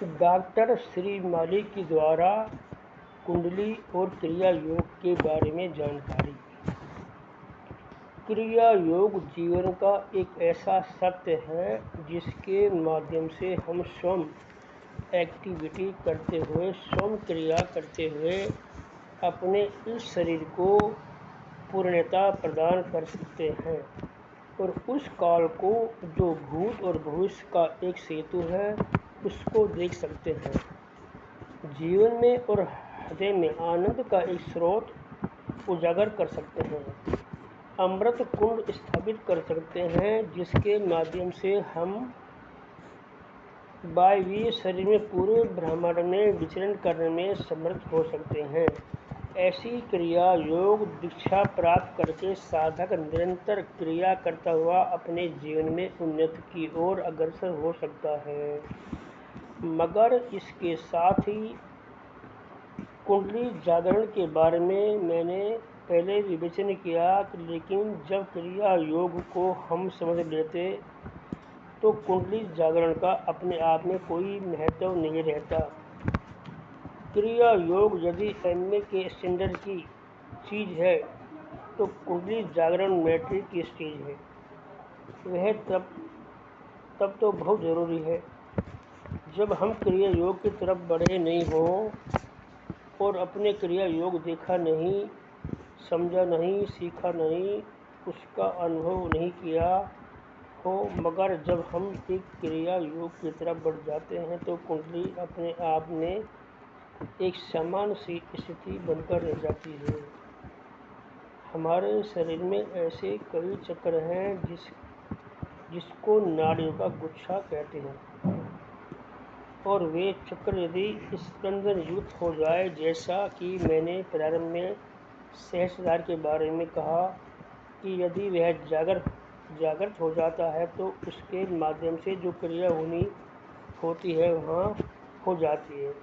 Doctor Shri माली के द्वारा कुंडली और क्रिया योग के बारे में जानकारी। क्रिया योग जीवन का एक ऐसा सत्य है जिसके माध्यम से हम स्वयं एक्टिविटी करते हुए, स्वयं क्रिया करते हुए अपने इस शरीर को पूर्णता प्रदान कर सकते हैं और उस काल को, जो भूत और भविष्य का एक सेतु है, उसको देख सकते हैं। जीवन में और हृदय में आनंद का एक स्रोत उजागर कर सकते हैं। अमृत कुंड स्थापित कर सकते हैं जिसके माध्यम से हम वायवीय शरीर में पूरे ब्रह्मांड में विचरण करने में समर्थ हो सकते हैं। ऐसी क्रिया योग दीक्षा प्राप्त करके साधक निरंतर क्रिया करता हुआ अपने जीवन में उन्नति की ओर अग्रसर हो सकता है। मगर इसके साथ ही कुंडली जागरण के बारे में मैंने पहले विवेचन किया, लेकिन जब क्रिया योग को हम समझ लेते तो कुंडली जागरण का अपने आप में कोई महत्व नहीं रहता। क्रिया योग यदि एमए के स्टैंडर्ड की चीज़ है तो कुंडली जागरण मैट्रिक की स्टेज है। वह तब तो बहुत ज़रूरी है जब हम क्रिया योग की तरफ बढ़े नहीं हों और अपने क्रिया योग देखा नहीं, समझा नहीं, सीखा नहीं, उसका अनुभव नहीं किया हो। मगर जब हम एक क्रिया योग की तरफ बढ़ जाते हैं तो कुंडली अपने आप में एक समान सी स्थिति बनकर रह जाती है। हमारे शरीर में ऐसे कई चक्र हैं जिसको नाड़ियों का गुच्छा कहते हैं, और वे चक्र यदि स्पंदन युक्त हो जाए, जैसा कि मैंने प्रारंभ में सहस्त्रधार के बारे में कहा कि यदि वह जागृत हो जाता है तो उसके माध्यम से जो क्रिया होती है वहाँ हो जाती है,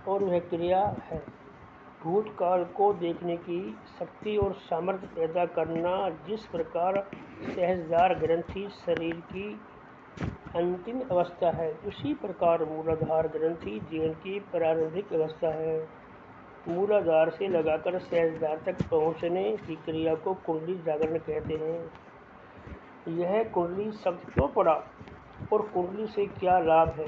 और वह क्रिया है भूतकाल को देखने की शक्ति और सामर्थ्य पैदा करना। जिस प्रकार सहस्त्रधार ग्रंथि शरीर की अंतिम अवस्था है, उसी प्रकार मूलाधार ग्रंथि जीवन की प्रारंभिक अवस्था है। मूलाधार से लगाकर सहस्त्रधार तक पहुँचने की क्रिया को कुंडली जागरण कहते हैं। यह कुंडली शब्द क्यों पड़ा और कुंडली से क्या लाभ है?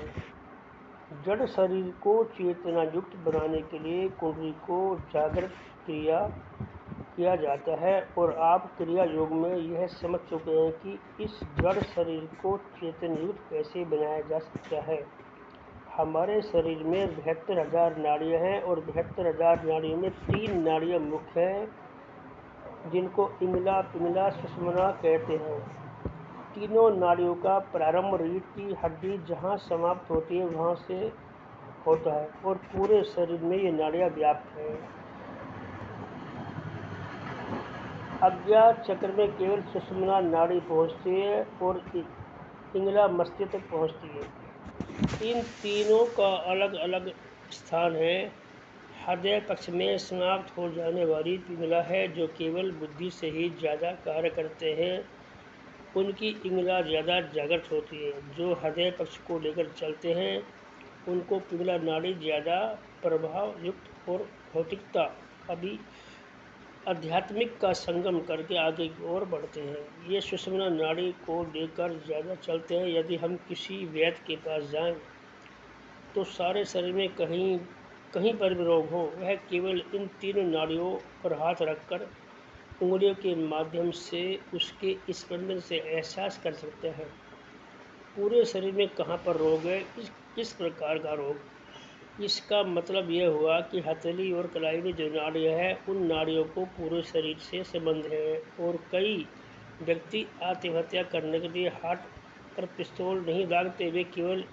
जड़ शरीर को चेतना युक्त बनाने के लिए कुंडली को जागृत किया जाता है, और आप क्रिया योग में यह समझ चुके हैं कि इस जड़ शरीर को चेतन युक्त कैसे बनाया जा सकता है। हमारे शरीर में 72,000 नाड़ियाँ हैं और 72,000 नाड़ियों में 3 नाड़ियाँ मुख्य हैं जिनको इंगला, पिंगला, सुषुम्ना कहते हैं। तीनों नाड़ियों का प्रारंभ रीढ़ की हड्डी जहाँ समाप्त होती है वहाँ से होता है, और पूरे शरीर में ये नाड़ियाँ व्याप्त हैं। आज्ञा चक्र में केवल सुषुम्ना नाड़ी पहुँचती है और इंगला मस्तिष्क तक पहुँचती है। इन तीनों का अलग अलग स्थान है। हृदय पक्ष में समाप्त हो जाने वाली पिंगला है जो केवल बुद्धि से ही ज़्यादा कार्य करते हैं। उनकी इंगला ज़्यादा जागृत होती है। जो हृदय पक्ष को लेकर चलते हैं उनको पिंगला नाड़ी ज़्यादा प्रभाव युक्त और भौतिकता आध्यात्मिक का संगम करके आगे की ओर बढ़ते हैं। ये सुषुम्ना नाड़ी को लेकर ज़्यादा चलते हैं। यदि हम किसी वैद्य के पास जाएं तो सारे शरीर में कहीं पर भी रोग हो, वह केवल इन तीनों नाड़ियों पर हाथ रखकर उंगलियों के माध्यम से उसके स्पंदन से एहसास कर सकते हैं पूरे शरीर में कहाँ पर रोग है, किस प्रकार का रोग। इसका मतलब यह हुआ कि हथेली और कलाई में जो नाड़ियाँ हैं उन नाड़ियों को पूरे शरीर से संबंध है। और कई व्यक्ति आत्महत्या करने के लिए हार्ट पर पिस्तौल नहीं दागते, वे केवल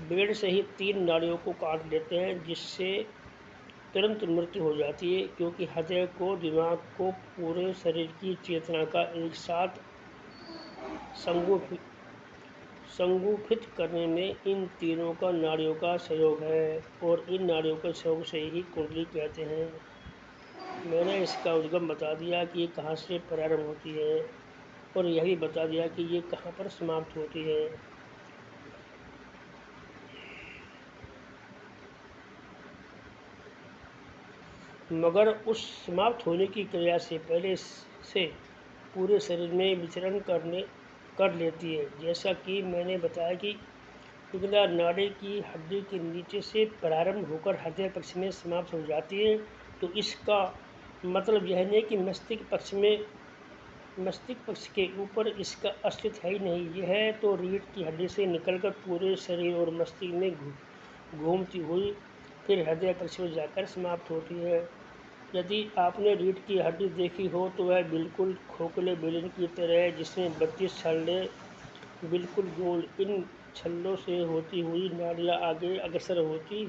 ब्लेड से ही 3 नाड़ियों को काट लेते हैं, जिससे तुरंत मृत्यु हो जाती है, क्योंकि हृदय को, दिमाग को, पूरे शरीर की चेतना का एक साथ संगुफित करने में इन तीनों का नाड़ियों का सहयोग है, और इन नाड़ियों के सहयोग से ही कुंडली कहते हैं। मैंने इसका उद्गम बता दिया कि ये कहाँ से प्रारंभ होती है, और यह भी बता दिया कि ये कहाँ पर समाप्त होती है। मगर उस समाप्त होने की क्रिया से पहले से पूरे शरीर में विचरण कर लेती है। जैसा कि मैंने बताया कि पिंगला नाड़ी की हड्डी के नीचे से प्रारंभ होकर हृदय पक्ष में समाप्त हो जाती है। तो इसका मतलब यह नहीं कि मस्तिष्क पक्ष के ऊपर इसका अस्तित्व है ही नहीं। यह तो रीढ़ की हड्डी से निकलकर पूरे शरीर और मस्तिष्क में घूमती हुई फिर हृदय पक्ष में जाकर समाप्त होती है। यदि आपने रीढ़ की हड्डी देखी हो तो वह बिल्कुल खोखले बेलन की तरह है, जिसमें 32 छल्ले बिल्कुल गोल। इन छल्लों से होती हुई नाड़ियाँ आगे अग्रसर होती